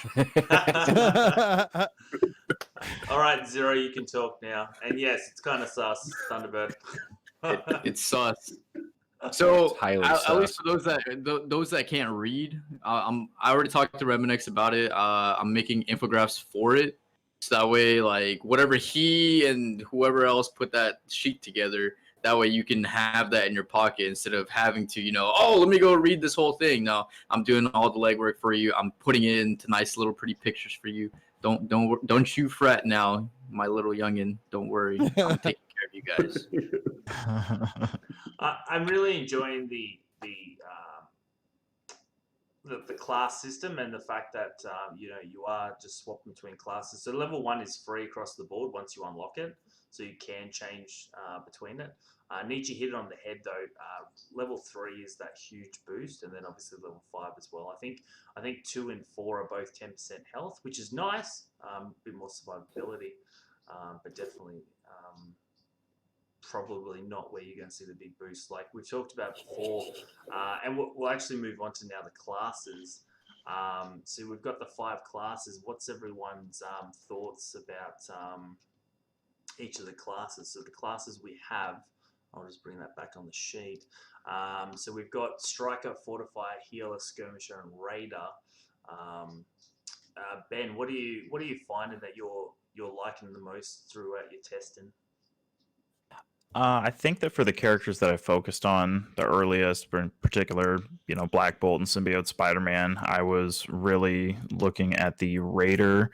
All right, Xero, you can talk now. And yes, it's kind of sus, Thunderbird. It's sus. So highly at least sus. for those that can't read, I already talked to Remanx about it. I'm making infographics for it. So that way, like, whatever he and whoever else put that sheet together, that way you can have that in your pocket instead of having to, let me go read this whole thing. No, I'm doing all the legwork for you. I'm putting it into nice little pretty pictures for you. Don't you fret now, my little youngin. Don't worry. I'm taking care of you guys. I'm really enjoying the class system and the fact that you are just swapping between classes. So level 1 is free across the board once you unlock it, so you can change between it. Nietzsche hit it on the head though. Level 3 is that huge boost, and then obviously level 5 as well. I think 2 and 4 are both 10% health, which is nice. A bit more survivability, but definitely probably not where you're going to see the big boost like we've talked about before. And we'll actually move on to now the classes. So we've got the 5 classes. What's everyone's thoughts about each of the classes? So the classes we have, I'll just bring that back on the sheet. So we've got Striker, Fortifier, Healer, Skirmisher, and Raider. Ben, what are you finding that you're liking the most throughout your testing? I think that for the characters that I focused on the earliest, in particular, Black Bolt and Symbiote Spider-Man, I was really looking at the Raider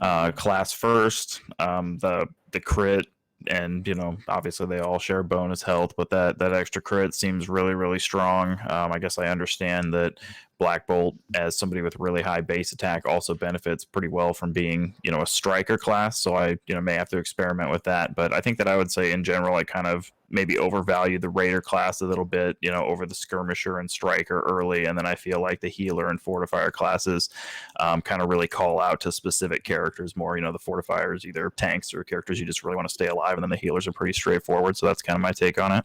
class first, the crit, and obviously they all share bonus health, but that extra crit seems really, really strong. I guess I understand that Black Bolt, as somebody with really high base attack, also benefits pretty well from being a striker class, so I may have to experiment with that. But I think that I would say in general I kind of maybe overvalue the Raider class a little bit over the Skirmisher and Striker early, and then I feel like the Healer and Fortifier classes kind of really call out to specific characters more. The Fortifiers either tanks or characters you just really want to stay alive, and then the Healers are pretty straightforward. So that's kind of my take on it.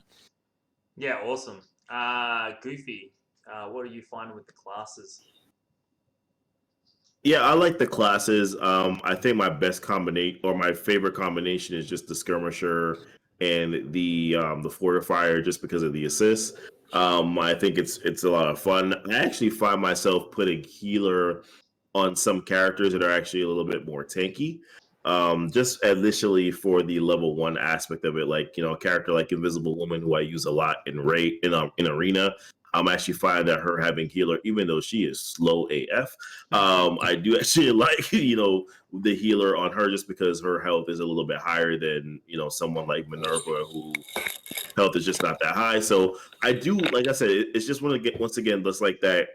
Yeah, awesome. Goofy, what are you finding with the classes? Yeah, I like the classes. I think my best combination or my favorite combination is just the Skirmisher and the Fortifier, just because of the assists. I think it's a lot of fun. I actually find myself putting Healer on some characters that are actually a little bit more tanky. Just initially for the level 1 aspect of it, like a character like Invisible Woman, who I use a lot in Arena. I'm actually finding that her having Healer, even though she is slow AF, I do actually like the Healer on her, just because her health is a little bit higher than someone like Minerva, who health is just not that high. So I do, like I said, it's just once again just like that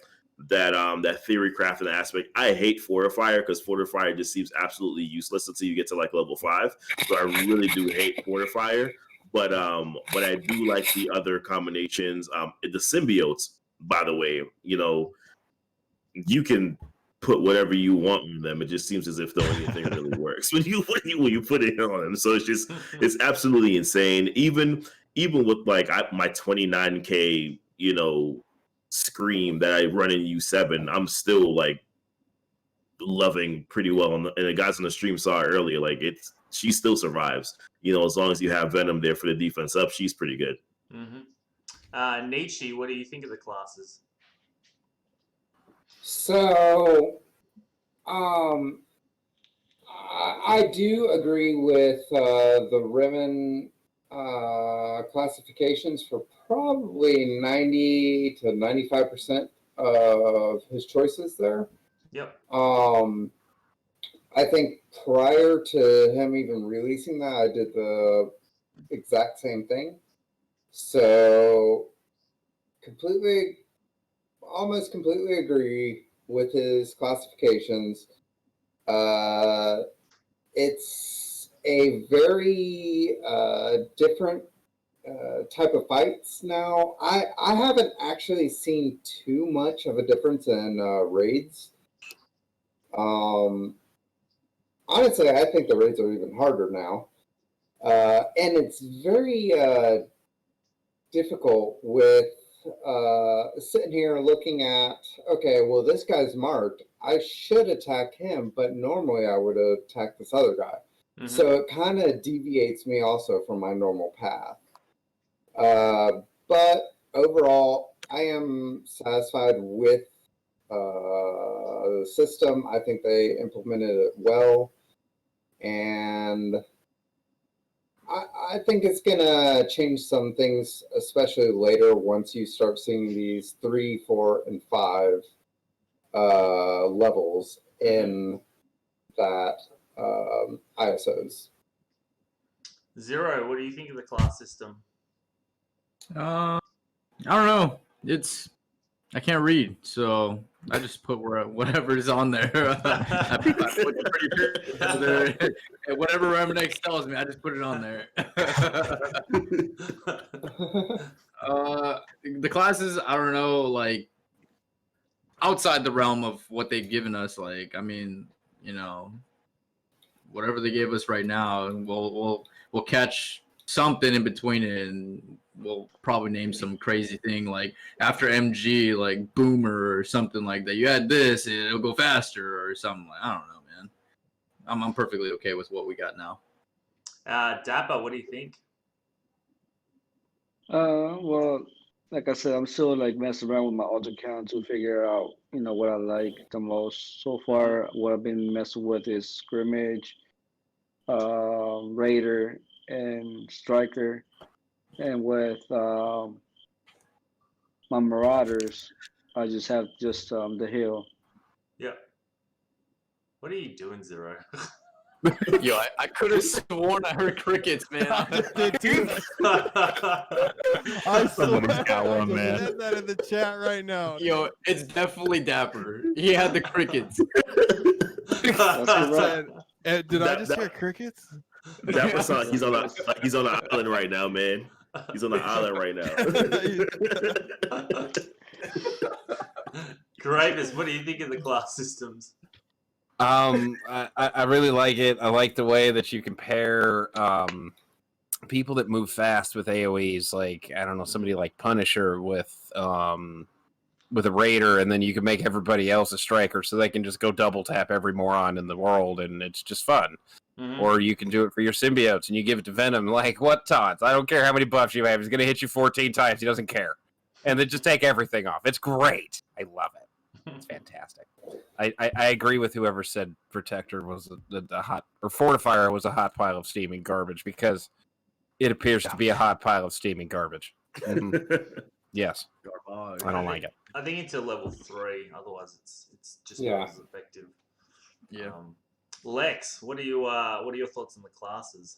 theory crafting aspect. I hate Fortifier because Fortifier just seems absolutely useless until you get to like level 5. So I really do hate Fortifier. But I do like the other combinations. The symbiotes, by the way, you can put whatever you want on them. It just seems as if the only thing really works when you put it on them. So it's absolutely insane. Even with like my 29K, Scream that I run in U7, I'm still like loving pretty well. And the guys on the stream saw it earlier. Like she still survives. As long as you have Venom there for the defense up, she's pretty good. Mm-hmm. Nietzsche, what do you think of the classes? So, I do agree with the Reman classifications for probably 90 to 95% of his choices there. Yep. I think prior to him even releasing that, I did the exact same thing. So almost completely agree with his classifications. It's a very different type of fights now. I haven't actually seen too much of a difference in raids. Honestly, I think the raids are even harder now. And it's very difficult with sitting here looking at, okay, well, this guy's marked. I should attack him, but normally I would attack this other guy. Mhm. So it kind of deviates me also from my normal path. But overall, I am satisfied with the system. I think they implemented it well. And I think it's going to change some things, especially later once you start seeing these 3, 4, and 5 levels in that ISOs. Xero, what do you think of the class system? I don't know. I can't read, so I just put whatever is on there. I put there. Whatever Remanx tells me, I just put it on there. The classes, I don't know, like outside the realm of what they've given us. Like, I mean, whatever they gave us right now, we'll catch something in between it, and we'll probably name some crazy thing like after MG, like Boomer or something like that. You add this, it'll go faster or something. Like, I don't know, man. I'm perfectly okay with what we got now. Dapper, what do you think? Well, like I said, I'm still like messing around with my alt account to figure out, what I like the most. So far, what I've been messing with is Scrimmage, Raider, and Striker. And with my Marauders, I just have the Hill. Yeah. What are you doing, Xero? Yo, I could have sworn I heard crickets, man. I just did too. I Somebody's got swear, one, I man. just said that in the chat right now. Yo, it's definitely Dapper. He had the crickets. Did I just hear crickets? That sound he's on an island right now, man. He's on an island right now. Crayvis, what do you think of the class systems? I really like it. I like the way that you compare people that move fast with AoEs, like I don't know, somebody like Punisher with a Raider, and then you can make everybody else a Striker, so they can just go double tap every moron in the world, and it's just fun. Mm-hmm. Or you can do it for your symbiotes, and you give it to Venom. Like, what taunts? I don't care how many buffs you have. He's going to hit you 14 times. He doesn't care. And then just take everything off. It's great. I love it. It's fantastic. I agree with whoever said Protector was a hot, or Fortifier was a hot pile of steaming garbage, because it appears to be a hot pile of steaming garbage. Mm-hmm. Yes. I don't like it. I think until level 3, otherwise it's just Yeah. not as effective. Yeah. Lex, what are your thoughts on the classes?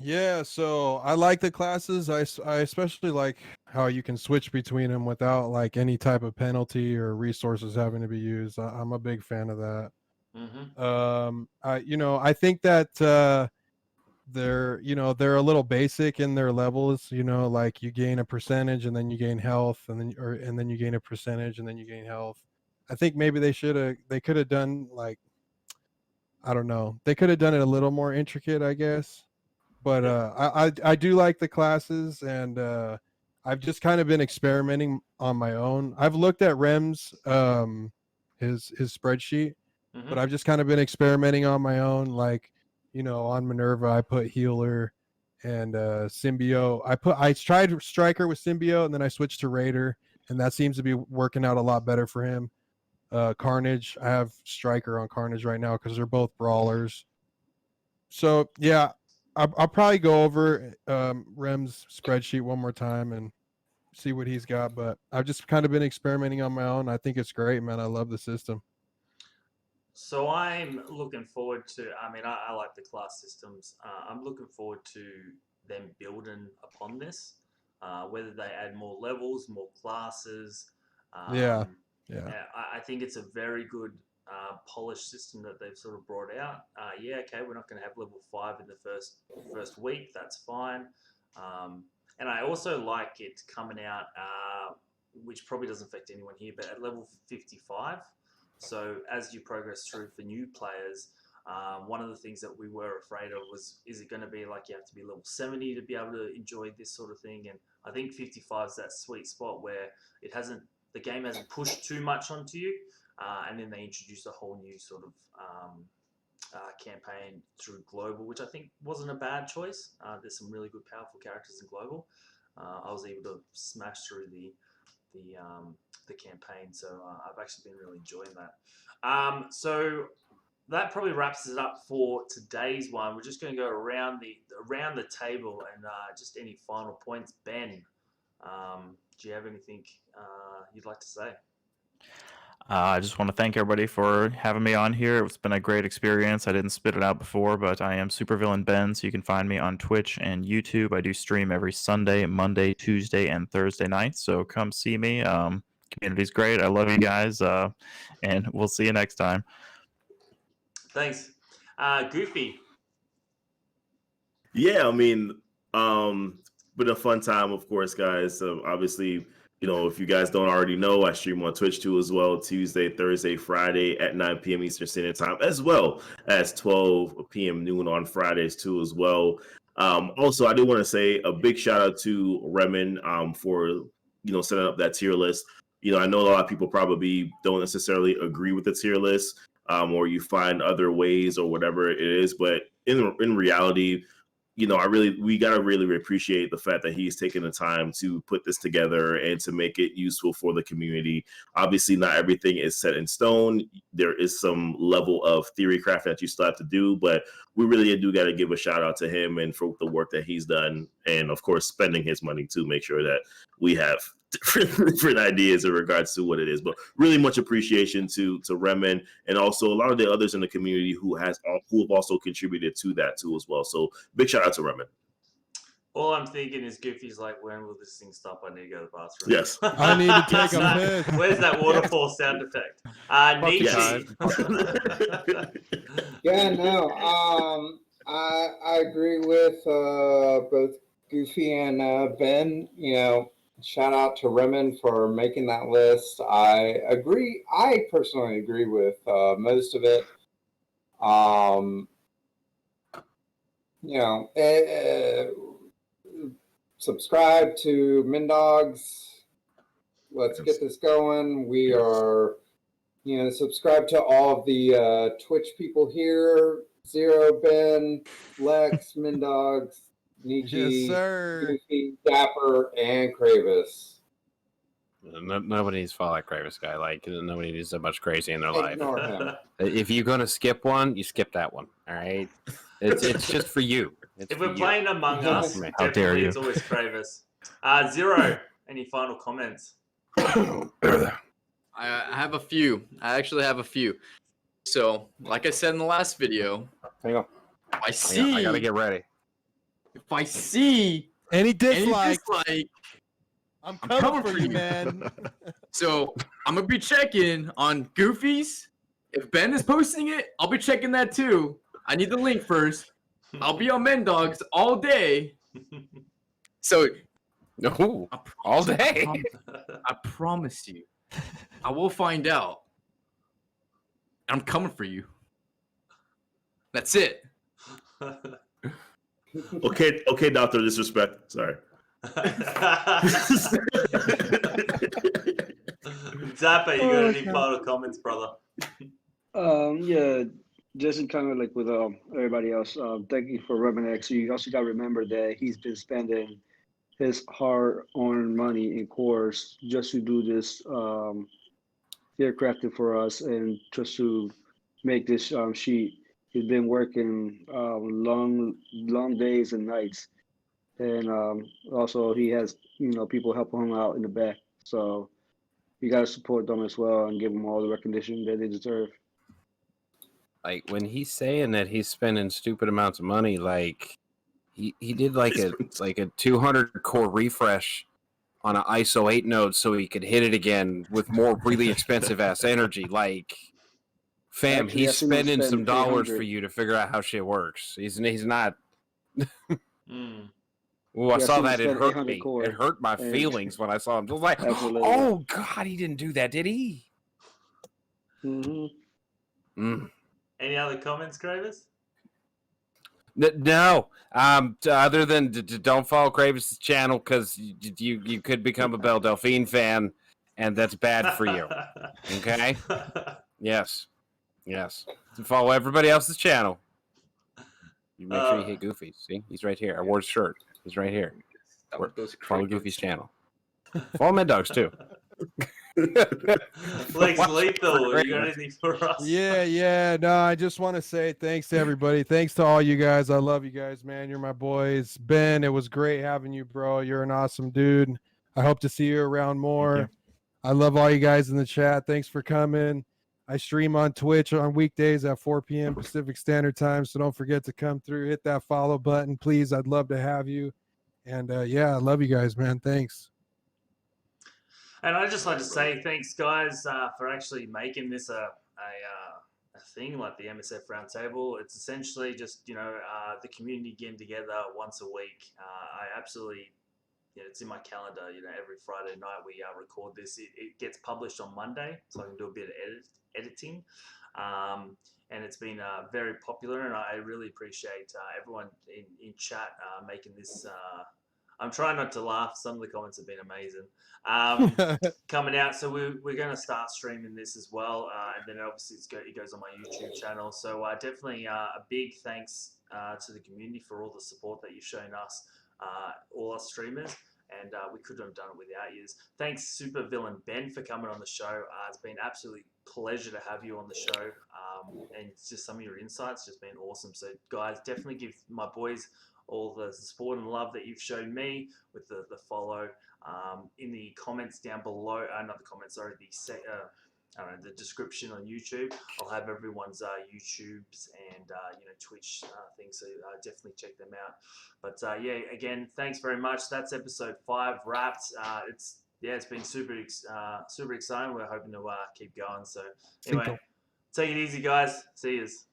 Yeah, so I like the classes. I especially like how you can switch between them without like any type of penalty or resources having to be used. I'm a big fan of that. Mm-hmm. I think that they're a little basic in their levels. Like you gain a percentage and then you gain health, and then you gain a percentage and then you gain health. I think maybe they could have done like, I don't know. They could have done it a little more intricate, I guess. But I do like the classes, and I've just kind of been experimenting on my own. I've looked at Rem's his spreadsheet, Mm-hmm. but I've just kind of been experimenting on my own. Like, on Minerva, I put healer and symbiote. I tried Striker with symbiote, and then I switched to Raider, and that seems to be working out a lot better for him. Carnage, I have Striker on Carnage right now because they're both brawlers. So yeah, I'll probably go over Rem's spreadsheet one more time and see what he's got. But I've just kind of been experimenting on my own. I think it's great, man. I love the system. So I'm looking forward to. I mean, I like the class systems. I'm looking forward to them building upon this. whether they add more levels, more classes. Yeah. I think it's a very good polished system that they've sort of brought out. Okay, we're not going to have level 5 in the first week. That's fine. And I also like it coming out, which probably doesn't affect anyone here, but at level 55. So as you progress through for new players, one of the things that we were afraid of was, is it going to be like you have to be level 70 to be able to enjoy this sort of thing? And I think 55 is that sweet spot where the game hasn't pushed too much onto you, and then they introduce a whole new sort of campaign through Global, which I think wasn't a bad choice. There's some really good, powerful characters in Global. I was able to smash through the campaign, so I've actually been really enjoying that. So that probably wraps it up for today's one. We're just going to go around the table and just any final points. Ben, do you have anything you'd like to say? I just want to thank everybody for having me on here. It's been a great experience. I didn't spit it out before, but I am Supervillain Ben, so you can find me on Twitch and YouTube. I do stream every Sunday, Monday, Tuesday, and Thursday night, so come see me. Community's great. I love you guys, and we'll see you next time. Thanks. Goofy. Yeah, I mean, been a fun time, of course, guys. Obviously, you know, if you guys don't already know, I stream on Twitch too as well, Tuesday, Thursday, Friday at 9 p.m. Eastern Standard Time, as well as 12 p.m. noon on Fridays too as well. Also, I do want to say a big shout out to Reman for, you know, setting up that tier list. You know, I know a lot of people probably don't necessarily agree with the tier list, or you find other ways or whatever it is, but in reality, you know, we gotta really appreciate the fact that he's taken the time to put this together and to make it useful for the community. Obviously, not everything is set in stone. There is some level of theory craft that you still have to do, but we really do got to give a shout out to him and for the work that he's done, and of course, spending his money to make sure that we have different ideas in regards to what it is. But really much appreciation to Reman and also a lot of the others in the community who have also contributed to that too as well. So big shout out to Reman. All I'm thinking is Goofy's like, when will this thing stop? I need to go to the bathroom. Yes. I need to take a piss. Where's that waterfall sound effect? Nietzsche. Yeah, no. I agree with both Goofy and Ben. You know, shout out to Reman for making that list. I agree. I personally agree with most of it. You know, subscribe to Mendawgs. Let's get this going. We are, you know, subscribe to all of the Twitch people here. Xero, Ben, Lex, Mendawgs, Nietzsche, Yes, sir. Goofy, Dapper, and Crayvis. Nobody needs to follow that Crayvis guy. Like, nobody needs that much crazy in their life. Ignore him. If you're going to skip one, you skip that one. All right? It's just for you. It's If for we're you. playing Among Us, How dare definitely you. it's always Crayvis. Xero, any final comments? I have a few. I actually have a few. So, like I said in the last video, Hang on. if I see, I got to get ready. if I see Any any dislike, dislike, I'm I'm coming for you, man. so I'm gonna be checking on Goofy's. If Ben is posting it, I'll be checking that too. I need the link first. I'll be on Mendawgs all day. So No, all day. I promise you, I will find out. I'm coming for you. That's it. Okay, Dr. Disrespect. Sorry. Zappa, you got any final comments, brother? Yeah, just kind of like with everybody else. Thank you for Remanx. You also got to remember that he's been spending his hard-earned money in course just to do this crafting for us and just to make this sheet. He's been working long days and nights, and also he has people helping him out in the back. So you got to support them as well and give them all the recognition that they deserve. Like, when he's saying that he's spending stupid amounts of money, like, He did like a 200 core refresh on an ISO 8 node so he could hit it again with more really expensive ass energy. Like, fam, Actually, I he's seen him spending some spend dollars 300. for you to figure out how shit works. He's not. Mm. Oh, I Yeah, saw seen him that. It spend hurt 800 me. core. It hurt my And- feelings when I saw him. I was like, Absolutely. oh God, he didn't do that, did he? Mm-hmm. Any other comments, Crayvis? No. Other than don't follow Crayvis' channel because you could become a Belle Delphine fan, and that's bad for you. Okay. Yes. Follow everybody else's channel. You make sure you hit Goofy. See, he's right here. I wore his shirt. He's right here. Follow Goofy's channel. Follow Mendawgs too. Lex Lethal, you got anything for us? Yeah. No, I just want to say thanks to everybody. Thanks to all you guys. I love you guys, man. You're my boys. Ben, it was great having you, bro. You're an awesome dude. I hope to see you around more. I love all you guys in the chat. Thanks for coming. I stream on Twitch on weekdays at 4 p.m. Pacific Standard Time, so don't forget to come through. Hit that follow button, please. I'd love to have you. And yeah, I love you guys, man. Thanks. And I'd just like to say thanks, guys, for actually making this a thing like the MSF Roundtable. It's essentially just, the community getting together once a week. I absolutely, it's in my calendar, every Friday night we record this. It gets published on Monday, so I can do a bit of editing. And it's been very popular, and I really appreciate everyone in chat making this. I'm trying not to laugh. Some of the comments have been amazing. Coming out, so we're going to start streaming this as well, and then obviously it goes on my YouTube channel. So definitely a big thanks to the community for all the support that you've shown us, all us streamers, and we couldn't have done it without you. Thanks, Super Villain Ben, for coming on the show. It's been absolutely pleasure to have you on the show, and it's just some of your insights just been awesome. So guys, definitely give my boys all the support and love that you've shown me with the follow in the comments down below. Not the comments, sorry, the description on YouTube. I'll have everyone's YouTubes and Twitch things, so definitely check them out. But yeah, again, thanks very much. That's episode 5 wrapped. It's been super exciting. We're hoping to keep going. So anyway, take it easy, guys. See yous.